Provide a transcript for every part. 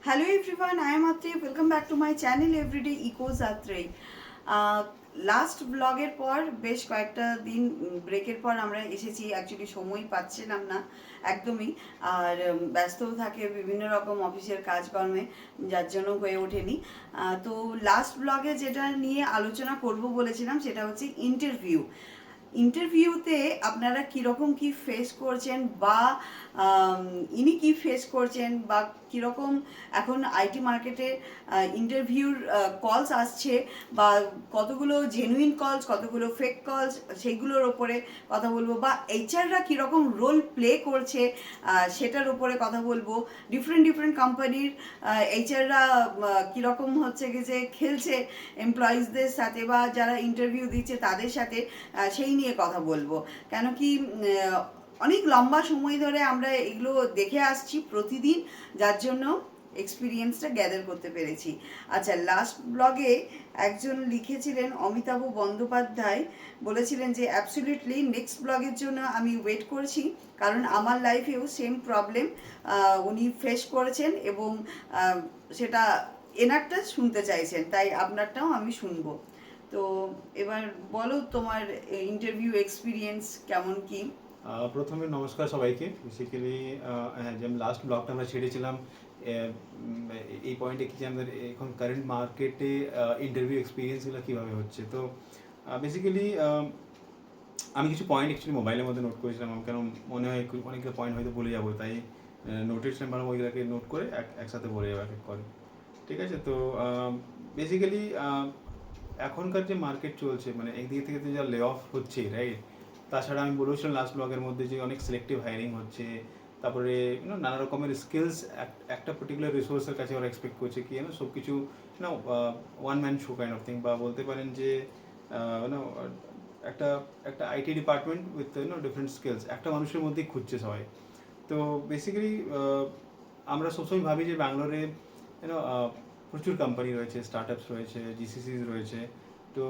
Hello everyone, I am Atri. Welcome back to my channel Everyday Echoes Atri. Last ব্লগের পর বেশ কয়েকটা দিন ব্রেকের পর আমরা এসেছি। অ্যাকচুয়ালি সময় পাচ্ছিলাম না একদমই, আর ব্যস্তও থাকে বিভিন্ন রকম অফিসের কাজকর্মে, যার জন্য হয়ে ওঠেনি। তো লাস্ট ব্লগে যেটা নিয়ে আলোচনা করব বলেছিলাম সেটা হচ্ছে ইন্টারভিউতে আপনারা কীরকম কি ফেস করছেন, বা ইনি কি ফেস করছেন, বা কীরকম এখন আইটি মার্কেটে ইন্টারভিউর কলস আসছে, বা কতগুলো জেনুইন কলস, কতগুলো ফেক কলস, সেইগুলোর ওপরে কথা বলবো, বা এইচআররা কীরকম রোল প্লে করছে সেটার ওপরে কথা বলবো। ডিফারেন্ট কোম্পানির এইচআররা কীরকম হচ্ছে কি যে খেলছে এমপ্লয়িজদের সাথে, বা যারা ইন্টারভিউ দিচ্ছে তাদের সাথে, সেই নিয়ে কথা বলবো। কেন কি অনেক লম্বা সময় ধরে আমরা এগুলো দেখে আসছি প্রতিদিন, যার জন্য এক্সপিরিয়েন্সটা গ্যাদার করতে পেরেছি। আচ্ছা, লাস্ট ব্লগে একজন লিখেছিলেন অমিতাভ বন্দ্যোপাধ্যায়, বলেছিলেন যে অ্যাবসলিউটলি নেক্সট ব্লগের জন্য আমি ওয়েট করছি, কারণ আমার লাইফেও সেম প্রবলেম উনি ফেস করেছেন, এবং সেটা এনারটা শুনতে চাইছেন, তাই আপনারটাও আমি শুনবো। তো এবার বলো তোমার ইন্টারভিউ এক্সপিরিয়েন্স কেমন কি। প্রথমে নমস্কার সবাইকে। বেসিক্যালি যে আমি লাস্ট ব্লগটা আমরা ছেড়েছিলাম এই পয়েন্টে কি যে আমাদের এখন কারেন্ট মার্কেটে ইন্টারভিউ এক্সপিরিয়েন্সগুলো কীভাবে হচ্ছে। তো বেসিক্যালি আমি কিছু পয়েন্ট অ্যাকচুয়ালি মোবাইলের মধ্যে নোট করেছিলাম, আমার কেন মনে হয় অনেকগুলো পয়েন্ট হয়তো বলে যাবো, তাই নোটের নাম্বার ওইগুলোকে নোট করে একসাথে বলে যাবো এক এক করে। ঠিক আছে, তো বেসিক্যালি এখনকার যে মার্কেট চলছে, মানে একদিকে থেকে তো যা লে অফ হচ্ছে, রাইট। তাছাড়া আমি বলেছিলাম লাস্ট ব্লগের মধ্যে যে অনেক সিলেক্টিভ হায়ারিং হচ্ছে, তারপরে নানা রকমের স্কিলস একটা পার্টিকুলার রিসোর্সের কাছে ওরা এক্সপেক্ট করছে কি সব কিছু one man show kind of thing, বা বলতে পারেন যে একটা একটা IT department with different skills একটা মানুষের মধ্যেই খুঁজছে সবাই। তো বেসিক্যালি আমরা সবসময় ভাবি যে ব্যাঙ্গালোরে প্রচুর কোম্পানি রয়েছে, স্টার্ট আপস রয়েছে, জিসিসিস রয়েছে, তো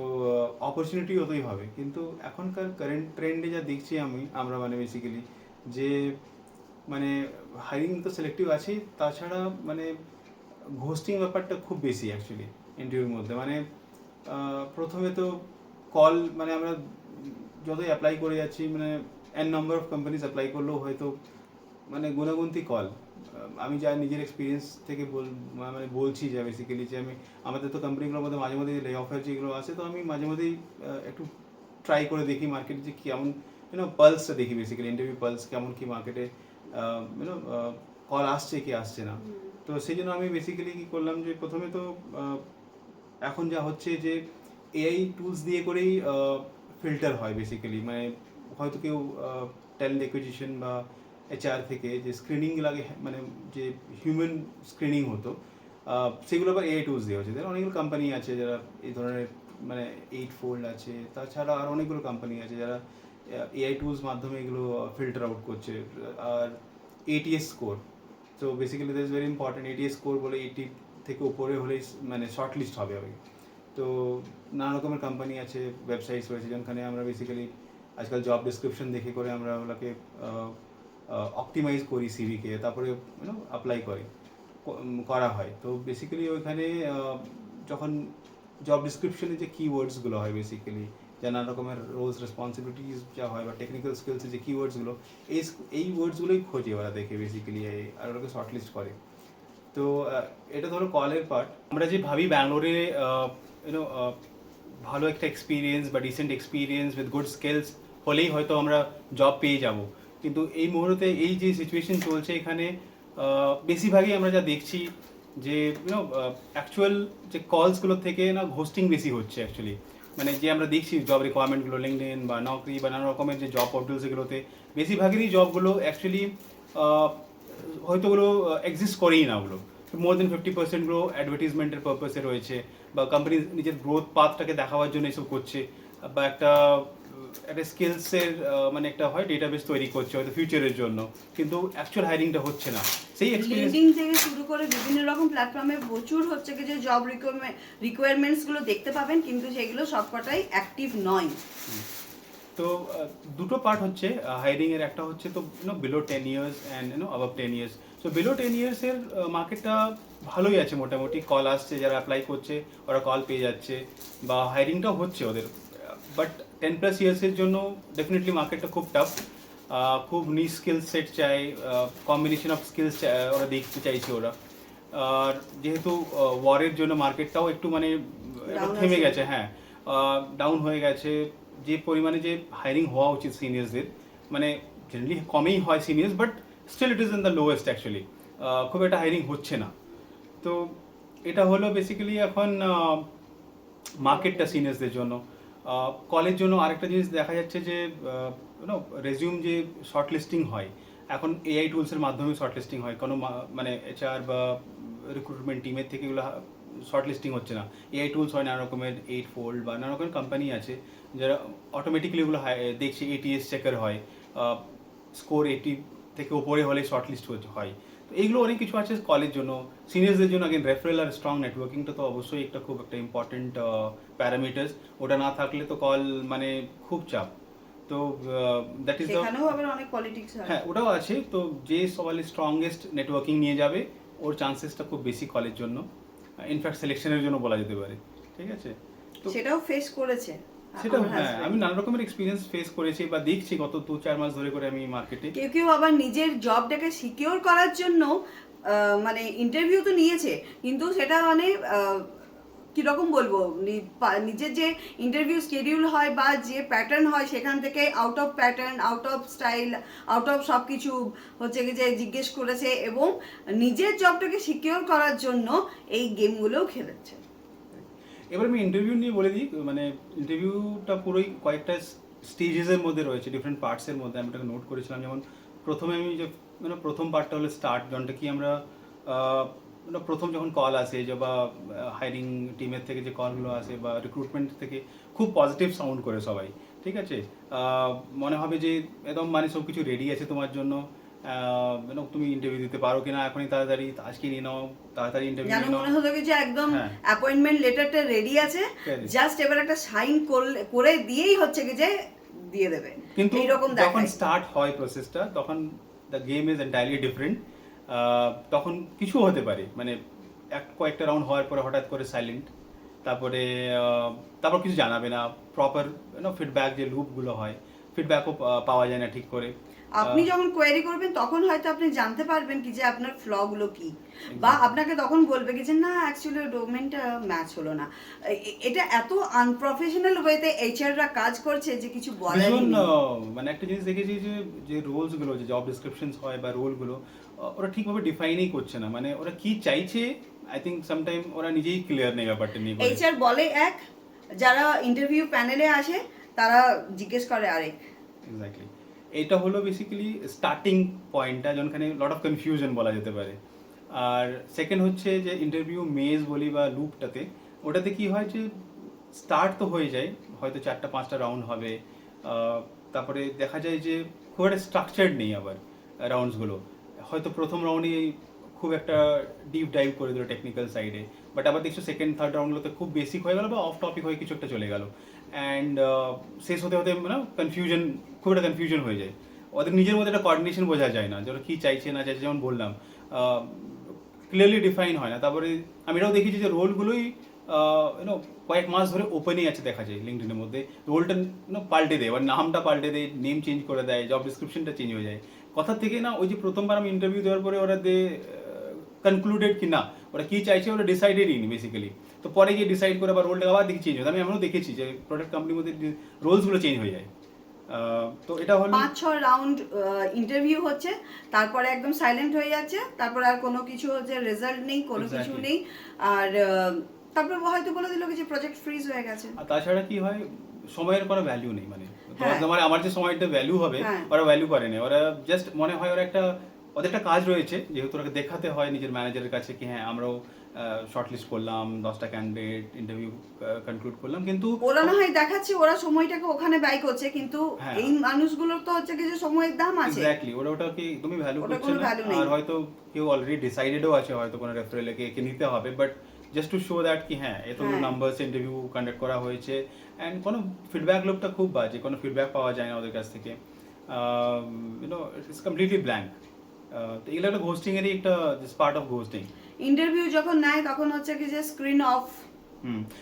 অপরচুনিটি হতেই হবে। কিন্তু এখনকার কারেন্ট ট্রেন্ডে যা দেখছি আমরা মানে বেসিক্যালি যে মানে হায়ারিং তো সিলেক্টিভ আছেই, তাছাড়া মানে ঘোস্টিং ব্যাপারটা খুব বেশি অ্যাকচুয়ালি ইন্টারভিউর মধ্যে। মানে প্রথমে তো কল, মানে আমরা যতই অ্যাপ্লাই করে যাচ্ছি, মানে N number of companies apply করলেও হয়তো মানে গুণাগুন্তি কল। আমি যা নিজের এক্সপিরিয়েন্স থেকে মানে বলছি যে বেসিক্যালি যে আমাদের তো কোম্পানিগুলোর মধ্যে মাঝে মধ্যে লে অফের যেগুলো আছে, তো আমি মাঝে মধ্যেই একটু ট্রাই করে দেখি মার্কেটে যে কেমন পালসটা দেখি, বেসিক্যালি ইন্টারভিউ পালস কেমন কি মার্কেটে কল আসছে কি আসছে না। তো সেই জন্য আমি বেসিক্যালি কী করলাম যে প্রথমে তো এখন যা হচ্ছে যে এআই টুলস দিয়ে করেই ফিল্টার হয় বেসিক্যালি। মানে হয়তো কেউ ট্যালেন্ট অ্যাকুইজিশন বা এইচআর থেকে যে স্ক্রিনিং লাগে, মানে যে হিউম্যান স্ক্রিনিং হতো, সেগুলো আবার এআই টুলস দিয়ে হচ্ছে। অনেকগুলো কোম্পানি আছে যারা এই ধরনের, মানে 8fold আছে, তাছাড়া আর অনেকগুলো কোম্পানি আছে যারা এআই টুলস মাধ্যমে এগুলো ফিল্টার আউট করছে। আর এটিএস স্কোর, তো basically that is very important. ATS score বলে 80 থেকে উপরে হলেই মানে শর্ট লিস্ট হবে আর কি। তো নানা রকমের কোম্পানি আছে, ওয়েবসাইটস রয়েছে, যেখানে আমরা বেসিক্যালি আজকাল জব ডিসক্রিপশন দেখে করে আমরা ওগুলোকে অপটিমাইজ করি সিভিকে, তারপরে অ্যাপ্লাই করা হয়। তো বেসিক্যালি ওইখানে যখন জব ডিসক্রিপশনে যে কিওয়ার্ডসগুলো হয় বেসিক্যালি, যা নানা রকমের রোলস রেসপন্সিবিলিটিস যা হয়, বা টেকনিক্যাল স্কিলসের যে কিওয়ার্ডসগুলো, এই ওয়ার্ডসগুলোই খোঁজে ওরা দেখে বেসিক্যালি, আর ওটাকে শর্টলিস্ট করে। তো এটা ধরো কলের পার্ট। আমরা যে ভাবি ব্যাঙ্গালোরে ভালো একটা এক্সপিরিয়েন্স বা decent experience with good skills হলেই হয়তো আমরা জব পেয়ে যাব, কিন্তু এই মুহূর্তে এই যে সিচুয়েশন চলছে এখানে বেশিরভাগই আমরা যা দেখছি যে অ্যাকচুয়াল যে কলসগুলোর থেকে ঘোস্টিং বেশি হচ্ছে অ্যাকচুয়ালি। মানে যে আমরা দেখছি জব রিকোয়ারমেন্টগুলো লিঙ্কডইন বা নকরি বা নানা রকমের যে জব পোর্টালস, এগুলোতে বেশিরভাগেরই জবগুলো অ্যাকচুয়ালি হয়তো ওগুলো এক্সিস্ট করেই না। ওগুলো মোর দেন 50%গুলো অ্যাডভার্টিজমেন্টের পারপাসে রয়েছে, বা কোম্পানি নিজের গ্রোথ পাথটাকে দেখাবার জন্য এসব করছে, বা একটা স্কিলসের মানে একটা হয় ডেটাবেস তৈরি করছে হয়তো ফিউচারের জন্য, কিন্তু অ্যাকচুয়াল হায়ারিংটা হচ্ছে না। সেই এক্সপিরিয়েন্স লিঙ্কডইন থেকে শুরু করে বিভিন্ন রকম প্ল্যাটফর্মে প্রচুর হচ্ছে কি যে জব রিকোয়ারমেন্টসগুলো দেখতে পাবেন, কিন্তু সেগুলো সবকটাই অ্যাক্টিভ নয়। তো দুটো পার্ট হচ্ছে হায়ারিং এর। একটা হচ্ছে তো below 10 years and above 10 years। So তো বিলো 10 ইয়ার্সের মার্কেটটা ভালোই আছে মোটামুটি, কল আসছে, যারা অ্যাপ্লাই করছে ওরা কল পেয়ে যাচ্ছে, বা হায়ারিংটাও হচ্ছে ওদের। বাট 10+ ইয়ার্সের জন্য ডেফিনেটলি মার্কেটটা খুব টাফ, খুব নিশ স্কিল সেট চাই, কম্বিনেশন অফ স্কিলস ওরা দেখতে চাইছে ওরা। আর যেহেতু ওয়ারের জন্য মার্কেটটাও একটু মানে Down থেমে আছে। গেছে, হ্যাঁ ডাউন হয়ে গেছে। যে পরিমাণে যে হায়ারিং হওয়া উচিত সিনিয়র্সদের, মানে জেনারেলি কমেই হয় seniors, but still it is in the lowest actually, খুব একটা হায়ারিং হচ্ছে না। তো এটা হলো বেসিক্যালি এখন মার্কেটটা সিনিয়র্সদের জন্য। কলেজ জন্য আরেকটা জিনিস দেখা যাচ্ছে যে রেজিউম যে শর্ট লিস্টিং হয়, এখন এআই টুলসের মাধ্যমে শর্ট লিস্টিং হয়, কোনো মানে এইচআর বা রিক্রুটমেন্ট টিমের থেকে এগুলো শর্ট লিস্টিং হচ্ছে না, এআই টুলস হয়, নানা রকমের 8fold বা নানা রকমের কোম্পানি আছে যারা অটোমেটিক্যালি এগুলো দেখছে, এটিএস চেকার হয়, স্কোর 80 থেকে ওপরে হলে শর্ট লিস্ট হয়। তো এইগুলো অনেক কিছু আছে কলেজ জন্য। সিনিয়র্সদের জন্য আগেন রেফারেল আর স্ট্রং নেটওয়ার্কিংটা তো অবশ্যই একটা খুব একটা ইম্পর্টেন্ট প্যারামিটার্স, ওটা না থাকলে তো কল মানে খুব চাপ। তো দ্যাট ইজ দ্য, সেখানেও আবার অনেক পলিটিক্স হয়। হ্যাঁ ওটাও আছে। তো যে সবাই স্ট্রংগেস্ট নেটওয়ার্কিং নিয়ে যাবে ওর চান্সেসটা খুব বেশি কলের জন্য, ইনফ্যাক্ট সিলেকশনের জন্য বলা যেতে পারে। ঠিক আছে, তো সেটাও ফেস করেছে সেটাও আমার হ্যাঁ, husband। আমি নানা রকমের এক্সপিরিয়েন্স ফেস করেছি বা দেখছি গত 2-4 মাস ধরে করে আমি মার্কেটে। কেউ কেউ আবার নিজের জবটাকে সিকিউর করার জন্য মানে ইন্টারভিউ তো নিয়েছে, কিন্তু সেটা মানে কিরকম বলবো, নিজের যে ইন্টারভিউ শিডিউল হয় বা যে প্যাটার্ন হয় সেখান থেকে out of pattern, out of style, out of সব কিছু হচ্ছে কি যে জিজ্ঞেস করেছে, এবং নিজের জবটাকে সিকিউর করার জন্য এই গেমগুলোও খেলেছে। এবার আমি ইন্টারভিউ নিয়ে বলে দিই, মানে ইন্টারভিউটা পুরোই কয়েকটা স্টেজেসের মধ্যে রয়েছে, ডিফারেন্ট পার্টসের মধ্যে আমি ওটাকে নোট করেছিলাম। যেমন প্রথমে আমি যে মানে প্রথম পার্টটা হলো স্টার্ট, যেমনটা কি আমরা মানে প্রথম যখন কল আসে যে বা হায়ারিং টিমের থেকে যে কলগুলো আসে বা রিক্রুটমেন্ট থেকে, খুব পজিটিভ সাউন্ড করে সবাই। ঠিক আছে, মনে হবে যে একদম মানে সব কিছু রেডি আছে তোমার জন্য, তুমি ইন্টারভিউ দিতে পারো কিনা এখনই, তাড়াতাড়ি আজকে নিয়ে নাও, তাড়াতাড়ি ইন্টারভিউ যেন নিয়ে নাও। মনে হলো কি যে একদম হ্যাঁ। অ্যাপয়েন্টমেন্ট লেটারটা রেডি আছে, Correct. জাস্ট এবার একটা সাইন করে দিয়েই হচ্ছে কি যে দিয়ে দেবে, কিন্তু এইরকম যখন দেখায়। স্টার্ট হয় প্রসেসটা, তখন the game is entirely different. তখন কিছু হতে পারে, মানে কয়েকটা রাউন্ড হওয়ার পরে হঠাৎ করে সাইলেন্ট, তারপরে তারপর কিছু জানাবে না, প্রপার ফিডব্যাক যে লুপগুলো হয়, ফিডব্যাকও পাওয়া যায় না ঠিক করে। আপনি যখন কোয়েরি করবেন তখন হয়তো আপনি জানতে পারবেন কি যে আপনার ফ্লগুলো কি, বা আপনাকে তখন বলবে কি যে না অ্যাকচুয়ালি ডকুমেন্টটা ম্যাচ হলো না। এটা এত আনপ্রফেশনাল ওয়েতে এইচআররা কাজ করছে যে কিছু বলারই ভীষণ নেই। মানে একটা জিনিস দেখেছি যে যে রোলসগুলো, যে জব ডিসক্রিপশনস হয় বা রোলগুলো, ওরা ঠিকভাবে ডিফাইনই করছে না, মানে ওরা কি চাইছে আই থিঙ্ক সামটাইম ওরা নিজেই ক্লিয়ার নেই ব্যাপারটা নিয়ে। এইচআর বলে এক, যারা ইন্টারভিউ প্যানেলে আসে তারা জিজ্ঞেস করে আরেক। এক্স্যাক্টলি, এটা হলো বেসিক্যালি স্টার্টিং পয়েন্টটা, যেখানে লট অফ কনফিউশন বলা যেতে পারে। আর সেকেন্ড হচ্ছে যে ইন্টারভিউ মেজ বলি বা লুপটাতে, ওটাতে কি হয় যে স্টার্ট তো হয়ে যায়, হয়তো 4-5টা রাউন্ড হবে, তারপরে দেখা যায় যে খুব একটা স্ট্রাকচার্ড নেই আবার রাউন্ডসগুলো। হয়তো প্রথম রাউন্ডে খুব একটা ডিপ ডাইভ করে দিল টেকনিক্যাল সাইডে, বাট আবার দেখছো সেকেন্ড থার্ড রাউন্ডগুলোতে খুব বেসিক হয়ে গেল বা অফ টপিক হয়ে কিছু একটা চলে গেল, অ্যান্ড শেষ হতে হতে মানে কনফিউশন, খুব একটা কনফিউশন হয়ে যায়। ওদের নিজের মধ্যে একটা কোঅর্ডিনেশন বোঝা যায় না যে ওরা কী চাইছে না চাইছে, যেমন বললাম ক্লিয়ারলি ডিফাইন হয় না। তারপরে আমি এটাও দেখেছি যে রোলগুলোই কয়েক মাস ধরে ওপেনই আছে দেখা যায় লিঙ্কডিনের মধ্যে, রোলটা পাল্টে দেয়, এবার নামটা পাল্টে দেয়, নেম চেঞ্জ করে দেয়, জব ডিসক্রিপশনটা চেঞ্জ হয়ে যায়। কথা থেকে না, ওই যে প্রথমবার আমি ইন্টারভিউ দেওয়ার পরে ওরা কনক্লুডেড কি না ওরা কী চাইছে ওরা ডিসাইডেডই নি বেসিক্যালি। তো পরে গিয়ে ডিসাইড করে আবার রোলটা আবার দেখি চেঞ্জ হয়। আমি এমনও দেখেছি যে প্রোডাক্ট কোম্পানির মধ্যে রোলসগুলো চেঞ্জ হয়ে যায়। তো এটা হলো 5-6 রাউন্ড ইন্টারভিউ হচ্ছে, তারপরে একদম সাইলেন্ট হয়ে যাচ্ছে, তারপর আর কোনো কিছু হচ্ছে রেজাল্ট নেই, কোনো কিছু Exactly. নেই। আর তারপর হয়তো বলে দিল যে প্রজেক্ট ফ্রিজ হয়ে গেছে। আর তাছাড়া কি হয়, সময়ের কোনো ভ্যালু নেই, মানে হ্যাঁ। তোমার আমার যে সময়টা ভ্যালু হবে হ্যাঁ। ওরা ভ্যালু করে না, ওরা জাস্ট মনে হয় ওরা একটা, ওদের একটা কাজ রয়েছে, যেহেতু ওরা দেখাতে হয় নিজের ম্যানেজারের কাছে কি হ্যাঁ আমরাও শর্ট লিস্ট করলাম, 10টা ক্যান্ডিডেট ইন্টারভিউ কনক্লুড করলাম, কিন্তু ওরা না হয় দেখাচ্ছে ওরা সময়টাকে ওখানে ব্যয় করছে, কিন্তু হ্যাঁ। এই মানুষগুলোর তো হচ্ছে কিছু সময়ের দাম আছে। এক্স্যাক্টলি, ওরা ওটাকে একদমই ভ্যালু ওটার করছে কোনো না। value নেই। আর হয়তো কেউ অলরেডি ডিসাইডেডও আছে, হয়তো কোনো রেফারেলে কে নিতে হবে, but just to show that কি হ্যাঁ এতগুলো হ্যাঁ। নাম্বারস ইন্টারভিউ কন্ডাক্ট করা হয়েছে, অ্যান্ড কোনো ফিডব্যাক লোকটা খুব বাজে, কোনো ফিডব্যাক পাওয়া যায় না ওদের কাছ থেকে, ইটস কমপ্লিটলি ব্ল্যাঙ্ক। তো এগুলো একটা ঘোস্টিংয়েরই একটা পার্ট অফ ঘোস্টিং। ইন্টারভিউ যখন নেয় তখন হচ্ছে কি যে স্ক্রিন অফ।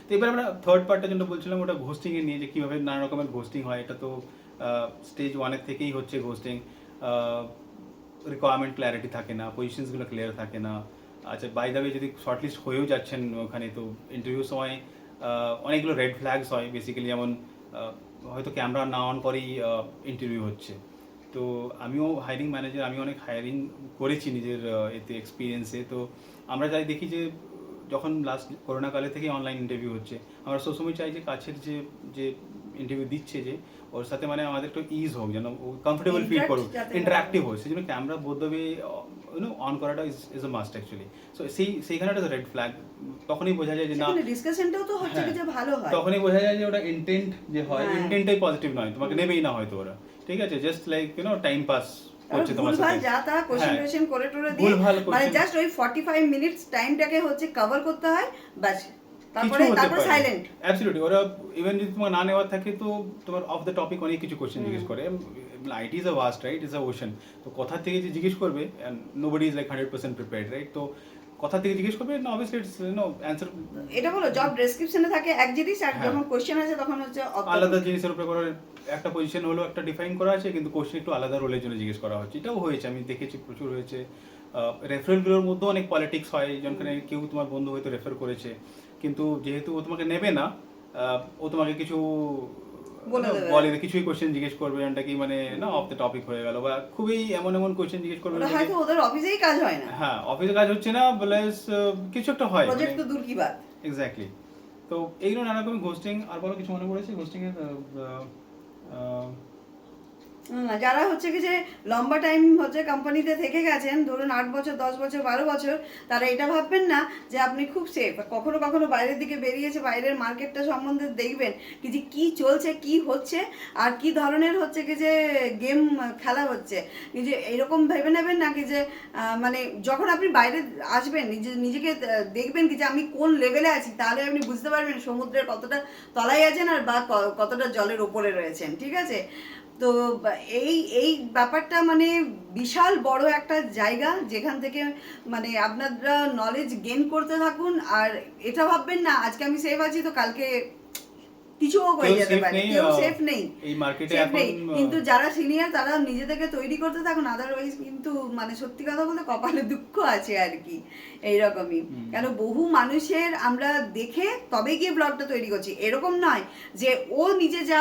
তো এবার আমরা থার্ড পার্টটা যেটা বলছিলাম ওটা ঘোস্টিং এর নিয়ে, যে কীভাবে নানা রকমের ঘোস্টিং হয়। এটা তো স্টেজ ওয়ানের থেকেই হচ্ছে ঘোস্টিং। রিকোয়ারমেন্ট ক্ল্যারিটি থাকে না, পজিশনসগুলো ক্লিয়ার থাকে না। আচ্ছা, বাই দ্য ওয়ে যদি শর্টলিস্ট হয়েও যাচ্ছেন ওখানে, তো ইন্টারভিউ সময় অনেকগুলো রেড ফ্ল্যাগস হয় বেসিক্যালি, যেমন হয়তো ক্যামেরা না অন করেই ইন্টারভিউ হচ্ছে। তো আমিও হায়ারিং ম্যানেজার, আমি অনেক হায়ারিং করেছি নিজের এতে এক্সপিরিয়েন্সে। তো আমরা যাই দেখি যে যখন লাস্ট করোনাকালে থেকে অনলাইন ইন্টারভিউ হচ্ছে, আমরা সবসময় চাই যে কাছের যে যে ইন্টারভিউ দিচ্ছে যে ওর সাথে মানে আমাদের একটু ইজ হোক, যেন ও কমফোর্টেবল ফিল করুক, ইন্টারাক্টিভ হয়। সেই জন্য ক্যামেরা বোধ হবে অন করাটা is a must actually. So সেইখানে একটা রেড ফ্ল্যাগ, তখনই বোঝা যায় যে না, ডিসকাশনটাও তো হচ্ছে কি যে ভালো হয়, তখনই বোঝা যায় যে ওটা ইন্টেন্ট যে হয়, ইন্টেন্টটাই পজিটিভ নয়, তোমাকে নেবেই না হয়তো ওরা, ঠিক আছে, জাস্ট লাইক টাইম পাস করছে তোমার সাথে। ভুলভাল যা তা কোশ্চেন করে টোরে দিয়ে, মানে জাস্ট ওই 45 মিনিটস টাইমটাকে হচ্ছে কভার করতে হয়, বাস। তারপর সাইলেন্ট। অ্যাবসলিউটলি, ওরা ইভেন যদি তোমার না নেওয়ার থাকে তো তোমার অফ দ্য টপিক অনেক কিছু কোশ্চেন জিজ্ঞেস করে। IT is a vast, right, is a ocean. তো কথা থেকে যে জিজ্ঞেস করবে, nobody is like 100% prepared, right. তো কথা থেকে জিজ্ঞেস করবে, না অবভিয়াসলি ইটস অ্যানসার। এটা বলো জব ডেসক্রিপশনে থাকে এক জিনিস, আর যখন কোশ্চেন আছে তখন হচ্ছে আলাদা জিনিসের উপরে করে। একটা পজিশন হলো একটা ডিফাইন করা আছে, কিন্তু কোশ্চেন একটু আলাদা রোলের জন্য জিজ্ঞেস করা হচ্ছে। এটাও হয়েছে, আমি দেখেছি, প্রচুর হয়েছে। রেফারেলগুলোর মধ্যেও অনেক পলিটিক্স হয়, যখন কেউ তোমার বন্ধু হয়তো রেফার করেছে, কিন্তু যেহেতু ও তোমাকে নেবে না, ও তোমাকে কিছু বলে কিছুই কোশ্চেন জিজ্ঞেস করবে, যেটা কি মানে না অফ দ্য টপিক হয়ে গেল, বা খুবই এমন কোশ্চেন জিজ্ঞেস করবে, হয়তো ওদের অফিসেই কাজ হয় না। হ্যাঁ, অফিসে কাজ হচ্ছে না, প্লাস কিছু একটা হয়, প্রজেক্ট তো দূর কি বাত। এক্স্যাক্টলি। তো এইগুলো নানা রকম ঘোস্টিং। আর বলো, কিছু মনে পড়েছে ঘোস্টিং এর? যারা হচ্ছে কি যে লম্বা টাইম হচ্ছে কোম্পানিতে থেকে গেছেন, ধরুন 8 বছর, 10 বছর, 12 বছর, তারা এটা ভাববেন না যে আপনি খুব সেফ। কখনো কখনো বাইরের দিকে বেরিয়েছে, বাইরের মার্কেটটা সম্বন্ধে দেখবেন কি যে কী চলছে, কি হচ্ছে, আর কি ধরনের হচ্ছে কি যে গেম খেলা হচ্ছে, কি যে এরকম ভেবে নেবেন না কি যে মানে যখন আপনি বাইরে আসবেন, নিজেকে দেখবেন কি যে আমি কোন লেভেলে আছি, তাহলে আপনি বুঝতে পারবেন সমুদ্রের কতটা তলায় আছেন আর বা কতটা জলের ওপরে রয়েছেন, ঠিক আছে। তো এই ব্যাপারটা মানে বিশাল বড় একটা জায়গা, যেখান থেকে মানে আপনারা নলেজ গেইন করতে থাকুন। আর এটা ভাববেন না আজকে আমি সেফ আছি তো কালকে কিছুও হয়ে যেতে পারে, কেউ সেফ নেই এই মার্কেটে এখন। কিন্তু যারা সিনিয়র তারা নিজেদেরকে তৈরি করতে থাকুন, আদারওয়াইজ কিন্তু মানে সত্যি কথা বলতে কপালে দুঃখ আছে আর কি, এইরকমই। কেন বহু মানুষের আমরা দেখে তবে গিয়ে ব্লগটা তৈরি করছি, এরকম নয় যে ও নিজে যা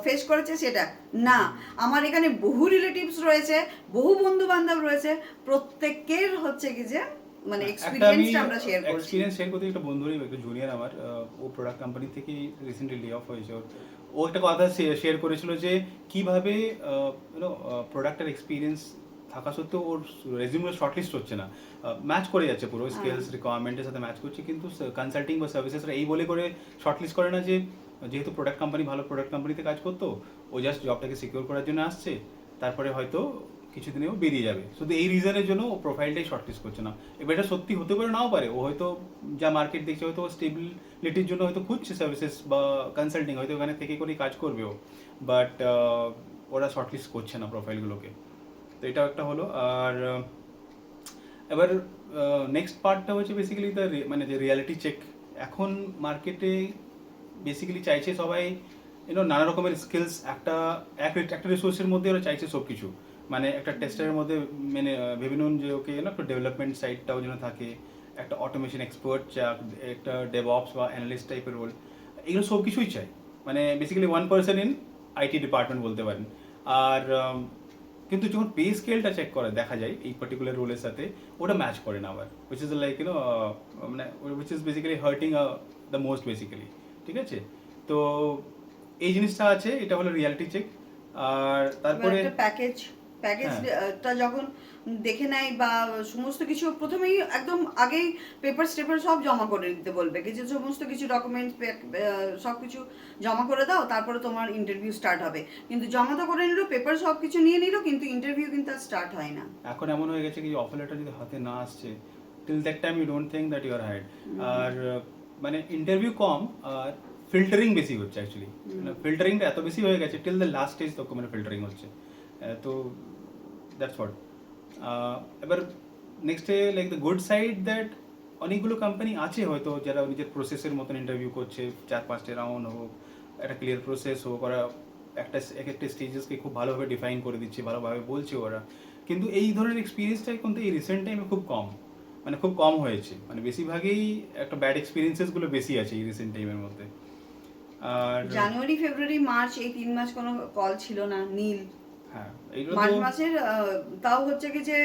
ফেস করেছে সেটা না। আমার এখানে বহু রিলেটিভস রয়েছে, বহু বন্ধু বান্ধব রয়েছে, প্রত্যেকের হচ্ছে কি যে মানে এক্সপেরিয়েন্সটা আমরা শেয়ার করছি। এক্সপেরিয়েন্স শেয়ার করতে একটা বন্ধুরই, একটা জুনিয়র আমার, ও প্রোডাক্ট কোম্পানি থেকে রিসেন্টলি লে অফ হয়েছে। ও একটা কথা শেয়ার করেছিল যে কিভাবে প্রোডাক্টের এক্সপিরিয়েন্স থাকা সত্ত্বেও ওর রেজিউমে শর্টলিস্ট হচ্ছে না, ম্যাচ করে যাচ্ছে পুরো স্কিলস রিকোয়ারমেন্টের সাথে ম্যাচ করছে, কিন্তু কনসাল্টিং বা সার্ভিসেসরা এই বলে করে শর্টলিস্ট করে না যে যেহেতু প্রোডাক্ট কোম্পানি ভালো প্রোডাক্ট কোম্পানিতে কাজ করতো, ও জাস্ট জবটাকে সিকিউর করার জন্য আসছে, তারপরে হয়তো কিছুদিনেও বেরিয়ে যাবে। শুধু এই রিজনের জন্য ও প্রোফাইলটাই শর্টলিস্ট করছে না। এবার এটা সত্যি হতে পারে, নাও পারে। ও হয়তো যা মার্কেট দেখছে, হয়তো স্টেবিলিটির জন্য হয়তো খুঁজছে সার্ভিসেস বা কনসাল্টিং, হয়তো ওখানে থেকে করেই কাজ করবে ও, বাট ওরা শর্টলিস্ট করছে না প্রোফাইলগুলোকে। তো এটাও একটা হলো। আর এবার নেক্সট পার্টটা হচ্ছে বেসিক্যালি মানে যে রিয়ালিটি চেক। এখন মার্কেটে বেসিক্যালি চাইছে সবাই নানা রকমের স্কিলস একটা রিসোর্সের মধ্যে ওরা চাইছে সব কিছু। মানে একটা টেস্টারের মধ্যে মানে ভেবে নিন যে ওকে একটা ডেভেলপমেন্ট সাইডটাও যেন থাকে, একটা অটোমেশন এক্সপার্ট চাক, একটা ডেভঅপস বা অ্যানালিস্ট টাইপের রোল, এগুলো সব কিছুই চাই। মানে basically 1 person in IT department বলতে পারেন। আর কিন্তু যখন পে স্কেলটা চেক করে দেখা যায় এই পার্টিকুলার রোলের সাথে ওটা ম্যাচ করে না আবার, উইচ ইজ লাইক মানে which is basically hurting the most basically, ঠিক আছে। তো এই জিনিসটা আছে, এটা হলো রিয়ালিটি চেক। আর তারপরে প্যাকেজটা যখন দেখে নেয় বা সমস্ত কিছু প্রথমেই একদম আগেই পেপার স্টেপার সব জমা করে দিতে বলবে, কিছু সমস্ত কিছু ডকুমেন্টস সব কিছু জমা করে দাও, তারপরে তোমার ইন্টারভিউ স্টার্ট হবে। কিন্তু জমা তো করে নিল, পেপার সব কিছু নিয়ে নিল, কিন্তু ইন্টারভিউ কিন্তু আর স্টার্ট হয় না। এখন এমন হয়ে গেছে কি অফার লেটার যদি হাতে না আসছে, till that time you don't think that you are hired. আর মানে ইন্টারভিউ কম, আর ফিল্টারিং বেশি হচ্ছে অ্যাকচুয়ালি। ফিল্টারিংটা এত বেশি হয়ে গেছে, টিল দ্য লাস্ট স্টেজ তখন মানে ফিল্টারিং হচ্ছে। তো দ্যাটস হোয়াট। এবার নেক্সটে like the good side that অনেকগুলো কোম্পানি আছে হয়তো যারা নিজের প্রসেসের মতন ইন্টারভিউ করছে, 4-5টা রাউন্ড হোক, একটা ক্লিয়ার প্রসেস হোক, ওরা এক একটা স্টেজেসকে খুব ভালোভাবে ডিফাইন করে দিচ্ছে, ভালোভাবে বলছে ওরা। কিন্তু এই ধরনের এক্সপিরিয়েন্সটা কিন্তু এই রিসেন্ট টাইমে খুব কম, মানে খুব কম হয়েছে, মানে বেশিরভাগই একটা ব্যাড এক্সপিরিয়েন্সেসগুলো বেশি আছে এই রিসেন্ট টাইমের মধ্যে। আর জানুয়ারি, ফেব্রুয়ারি, মার্চ এই 3 মাস কোনো কল ছিল না, নীল। হ্যাঁ, এইগুলো মার্চ তো মাসের তাও হচ্ছে কি যে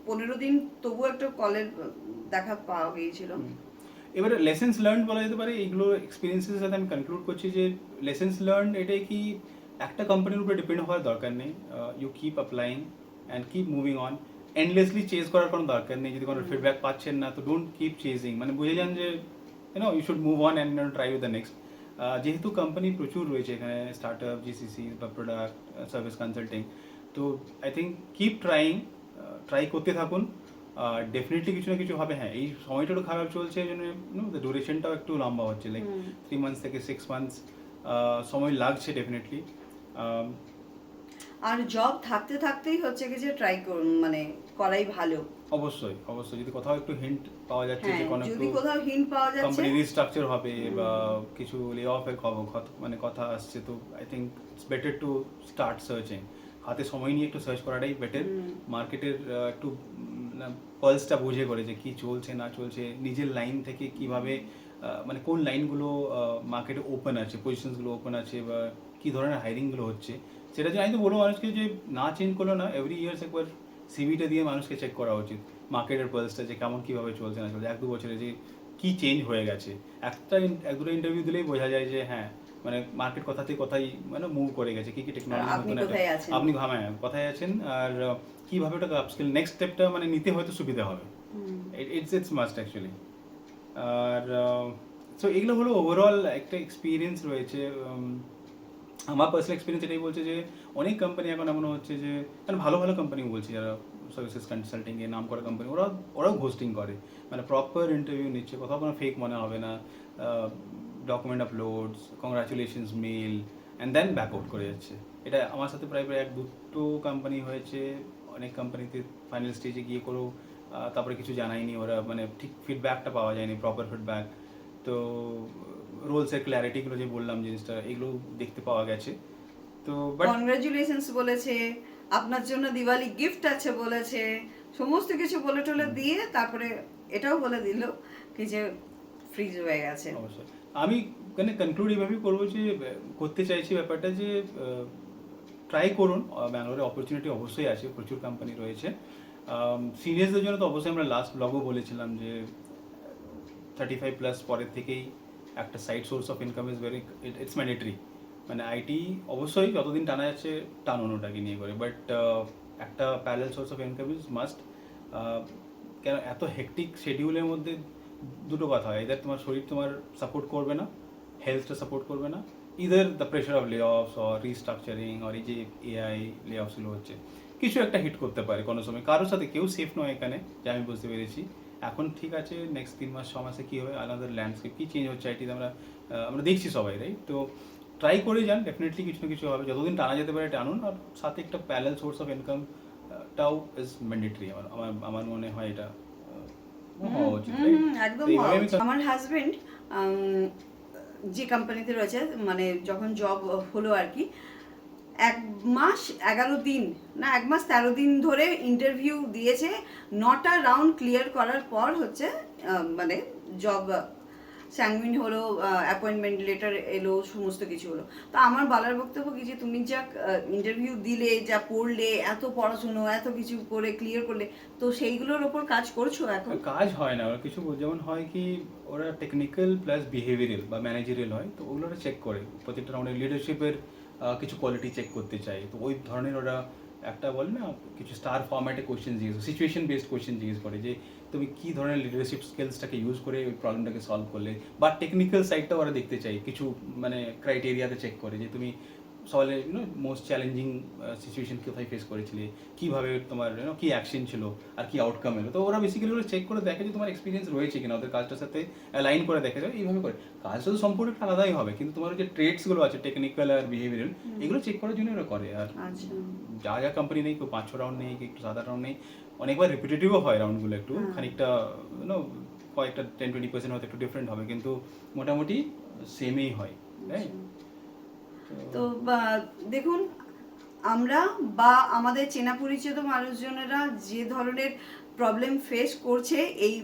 15 দিন তবু একটা কলের দেখা পাওয়া গিয়েছিল। এবারে লেসেন্স লার্ন বলা যেতে পারে এইগুলো এক্সপিরিয়েন্সের সাথে আমি কনক্লুড করছি যে লেসেন্স লার্ন এটাই কি একটা কোম্পানির উপরে ডিপেন্ড হওয়ার দরকার নেই, you keep applying and keep moving on, endlessly chase করার কোনো দরকার নেই। যদি কোনো ফিডব্যাক পাচ্ছেন না তো ডোন্ট কিপ চেজিং, মানে বুঝে যান যে you should move on and try with the next. যেহেতু কোম্পানি প্রচুর রয়েছে এখানে, স্টার্ট আপ, জিসিসি বা প্রোডাক্ট সার্ভিস কনসাল্টিং, তো আই থিঙ্ক কিপ ট্রাই করতে থাকুন, ডেফিনেটলি কিছু না কিছু হবে। হ্যাঁ, এই সময়টা একটু খারাপ চলছে, এই জন্য ডিউরেশনটাও একটু লম্বা হচ্ছে, লাইক 3 মান্থস থেকে 6 মান্থস সময় লাগছে ডেফিনেটলি। আর জব থাকতে থাকতেই হচ্ছে কি যে ট্রাই করুন, মানে করাই ভালো। অবশ্যই অবশ্যই, যদি কোথাও একটু হিন্ট পাওয়া যাচ্ছে যে হ্যাঁ, কোনো যদি একটু কোথাও হিন্ট পাওয়া যাচ্ছে, কোম্পানি রিস্ট্রাকচার হবে বা কিছু লে অফের খবর মানে কথা আসছে, তো I think it's better to start searching. হাতে সময় নিয়ে একটু সার্চ করাটাই বেটার, মার্কেটের একটু পালসটা বুঝে করে যে কী চলছে না চলছে, নিজের লাইন থেকে কিভাবে মানে কোন লাইনগুলো মার্কেটে ওপেন আছে, পজিশনসগুলো ওপেন আছে, বা কী ধরনের হায়ারিংগুলো হচ্ছে, সেটা যে আমি তো বলবো মানুষকে যে না চেঞ্জ করলো না, এভরি ইয়ার্স একবার সিভিটা দিয়ে মানুষকে চেক করা উচিত মার্কেটের পালসটা, যে কেমন কীভাবে চলছে না চলছে, 1-2 বছরে যে কী চেঞ্জ হয়ে গেছে। এক দুটো ইন্টারভিউ দিলেই বোঝা যায় যে হ্যাঁ, মানে মার্কেট কোথাতে কোথায় মানে মুভ করে গেছে, কী কী টেকনোলজি আপনি নতুন কোথায় আছেন। আপনি কোথায় আছেন, আর কীভাবে ওটাকে আপস্কিল নেক্সট স্টেপটা মানে নিতে হয়তো সুবিধা হবে। It's must actually. আর সো এগুলো হলো ওভারঅল একটা এক্সপিরিয়েন্স রয়েছে। আমার পার্সোনাল এক্সপিরিয়েন্স এটাই বলছে যে অনেক কোম্পানি এখন এমন হচ্ছে যে, মানে ভালো ভালো কোম্পানি বলছি যারা সার্ভিসেস কনসাল্টিংয়ে নাম করা কোম্পানি, ওরাও ঘোস্টিং করে, মানে প্রপার ইন্টারভিউ নিচ্ছে, কোথাও কোনো ফেক মনে হবে না, document uploads, congratulations mail, and then back out করে যাচ্ছে। এটা আমার সাথে প্রায় 1-2টো কোম্পানি হয়েছে। অনেক কোম্পানিতে ফাইনাল স্টেজে গিয়ে করেও তারপরে কিছু জানায়নি ওরা, মানে ঠিক ফিডব্যাকটা পাওয়া যায়নি, প্রপার ফিডব্যাক। তো রোলসের ক্ল্যারিটিগুলো যে বললাম জিনিসটা, এগুলো দেখতে পাওয়া গেছে। তো বাট কনগ্রাচুলেশনস বলেছে, আপনার জন্য দিওয়ালি গিফট আছে বলেছে, সমস্ত কিছু বলে টলে দিয়ে তারপরে এটাও বলে দিল কি যে ফ্রিজ হয়ে গেছে। অবশ্যই আমি মানে কনক্লুড এইভাবেই করবো যে করতে চাইছি ব্যাপারটা যে ট্রাই করুন, ব্যাঙ্গালোরে অপরচুনিটি অবশ্যই আছে, প্রচুর কোম্পানি রয়েছে। সিনিয়রসদের জন্য তো অবশ্যই আমরা লাস্ট ব্লগও বলেছিলাম যে 35+ পরের থেকেই একটা side source of income is very, it's mandatory. মানে আইটি অবশ্যই যতদিন টানা যাচ্ছে টানুন ওটাকে নিয়ে করে, বাট একটা parallel source of income is must. কেন এত হেকটিক শেডিউলের মধ্যে দুটো কথা হয়, এদের তোমার শরীর তোমার সাপোর্ট করবে না, হেলথটা সাপোর্ট করবে না, ইদার দ্য প্রেশার অফ লে অফস অর রিস্ট্রাকচারিং অর এই যে এআই লে অফসগুলো হচ্ছে, কিছু একটা হিট করতে পারে কোনো সময়। কারোর সাথে কেউ সেফ নয় এখানে, যা আমি বুঝতে পেরেছি। এখন ঠিক আছে, নেক্সট 3 মাস 6 মাসে কী হবে, আলাদা ল্যান্ডস্কেপ কী চেঞ্জ হচ্ছে আইটিতে আমরা দেখছি সবাই, রাইট? তো ট্রাই করে যান, ডেফিনেটলি কিছু না কিছু হবে, যতদিন টানা যেতে পারে টানুন, আর সাথে একটা প্যারালাল সোর্স অফ ইনকামটাও ইজ ম্যান্ডেটরি। আমার মনে হয় এটা হওয়া উচিত, একদম। আমার হাজবেন্ড যে কোম্পানিতে রয়েছে, মানে যখন জব হলো আর কি, 1 মাস 11 দিন না 1 মাস 13 দিন ধরে ইন্টারভিউ দিয়েছে, 9টা রাউন্ড ক্লিয়ার করার পর হচ্ছে মানে জব স্যাংগুইন হলো, অ্যাপয়েন্টমেন্ট লেটার এলো, সমস্ত কিছু হলো। তো আমার বলার বক্তব্য কি যে তুমি যা ইন্টারভিউ দিলে, যা পড়লে, এত পড়াশুনো, এত কিছু করে ক্লিয়ার করলে, তো সেইগুলোর ওপর কাজ করছো এখন? কাজ হয় না, ওরা কিছু যেমন হয় কি, ওরা টেকনিক্যাল প্লাস বিহেভিয়ারাল বা ম্যানেজারিয়াল হয়, তো ওগুলো চেক করে প্রত্যেকটা রাউন্ডে, লিডারশিপের কিছু কোয়ালিটি চেক করতে চাই, তো ওই ধরনের ওরা একটা বলে না কিছু স্টার ফর্ম্যাটে কোয়েশ্চেন জিজ্ঞেস, সিচুয়েশন বেসড কোয়েশ্চেন জিজ্ঞেস করে যে তুমি কী ধরনের লিডারশিপ স্কিলসটাকে ইউজ করে ওই প্রবলেমটাকে সলভ করলে, বা টেকনিক্যাল সাইডটাও ওরা দেখতে চাই, কিছু মানে ক্রাইটেরিয়াতে চেক করে যে তুমি সবাই মোস্ট চ্যালেঞ্জিং সিচুয়েশন কোথায় ফেস করেছিলে, কীভাবে তোমার কী অ্যাকশন ছিল আর কি আউটকাম এলো। তো ওরা বেসিক্যালি ওরা চেক করে দেখে যে তোমার এক্সপিরিয়েন্স রয়েছে কিনা, ওদের কাজটার সাথে অ্যালাইন করে দেখে যায়, এইভাবে করে। কাজটা তো সম্পূর্ণ একটা আলাদাই হবে, কিন্তু তোমার যে ট্রেডসগুলো আছে টেকনিক্যাল আর বিহেভিয়ারাল, এগুলো চেক করার জন্য ওরা করে। আর যা যা কোম্পানি নেই, কেউ 5-6 রাউন্ড নেই, কেউ একটু 7-8 রাউন্ড নেই, অনেকবার রিপিটেটিভও হয় রাউন্ডগুলো একটু হ্যাঁ। খানিকটা কয়েকটা 10-20% হয়তো একটু ডিফারেন্ট হবে, কিন্তু মোটামুটি সেমই হয়, তাই? তো দেখুন, আমরা বা আমাদের চেনা পরিচিত মানুষজনেরা যে ধরনের প্রবলেম ফেস করছে এই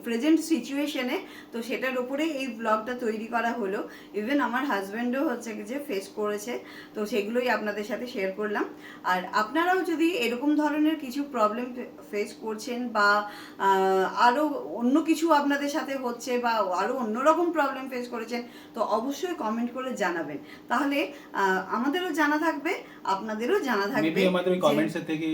প্রেজেন্ট সিচুয়েশনে, তো সেটার উপরেই এই ব্লগটা তৈরি করা হলো। ইভেন আমার হাজব্যান্ডও হচ্ছে কি যে ফেস করেছে, তো সেগুলোই আপনাদের সাথে শেয়ার করলাম। আর আপনারাও যদি এরকম ধরনের কিছু প্রবলেম ফেস করছেন বা আরও অন্য কিছু আপনাদের সাথে হচ্ছে বা আরও অন্যরকম প্রবলেম ফেস করেছেন, তো অবশ্যই কমেন্ট করে জানাবেন। তাহলে আমাদেরও জানা থাকবে, আপনাদেরও জানা থাকবে। মেবি আমাদের ওই যে কমেন্টস এর থেকে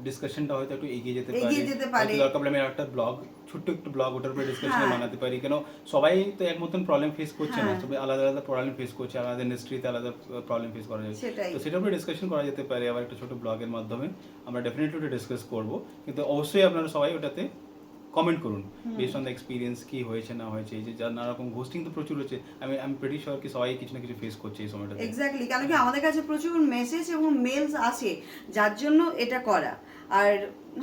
ডিসকাশনটা হয়তো একটু এগিয়ে যেতে পারে। হয়তো দরকার পড়লে আমি একটা ব্লগ, ছোট্ট একটু ব্লগ ওটার উপরে ডিসকাশন হ্যাঁ। বানাতে পারি, কেন সবাই তো এক মতন প্রবলেম ফেস করছে না, হ্যাঁ। সবাই আলাদা আলাদা প্রবলেম ফেস করছে, আলাদা ইন্ডাস্ট্রিতে আলাদা প্রবলেম ফেস করা যায়। সেটাই। তো সেটার উপরে ডিসকাশন করা যেতে পারে আবার একটা ছোট ব্লগের মাধ্যমে। আমরা ডেফিনেটলি ওটা ডিসকাস করব, কিন্তু অবশ্যই আপনারা সবাই ওটাতে কমেন্ট করুন বেসড অন দ্য এক্সপিরিয়েন্স, কি হয়েছে না হয়েছে। এই যে নানা রকম ঘোস্টিং তো প্রচুর হচ্ছে, আমি প্রেটি শিওর কি সবাই কিছু না কিছু ফেস করছে এই সময়টাতে। এক্স্যাক্টলি, কারণ কি আমাদের কাছে প্রচুর মেসেজ এবং মেলস আসে, যার জন্য এটা করা। আর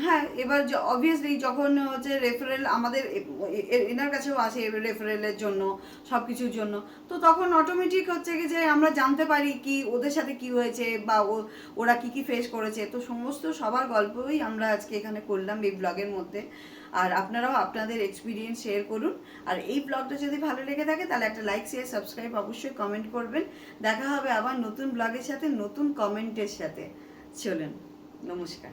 হ্যাঁ, এবার অবভিয়াসলি যখন হচ্ছে রেফারেল আমাদের এনার কাছেও আসে রেফারেলের জন্য, সব কিছুর জন্য, তো তখন অটোমেটিক হচ্ছে কি যে আমরা জানতে পারি কি ওদের সাথে কি হয়েছে বা ওরা কি কি ফেস করেছে। তো সমস্ত সবার গল্পই আমরা আজকে এখানে করলাম এই ব্লগের মধ্যে। আর আপনারাও আপনাদের এক্সপিরিয়েন্স শেয়ার করুন। আর এই ব্লগটা যদি ভালো লেগে থাকে তাহলে একটা লাইক, শেয়ার, সাবস্ক্রাইব অবশ্যই কমেন্ট করবেন। দেখা হবে আবার নতুন ব্লগের সাথে, নতুন কমেন্টের সাথে। চলুন, নমস্কার।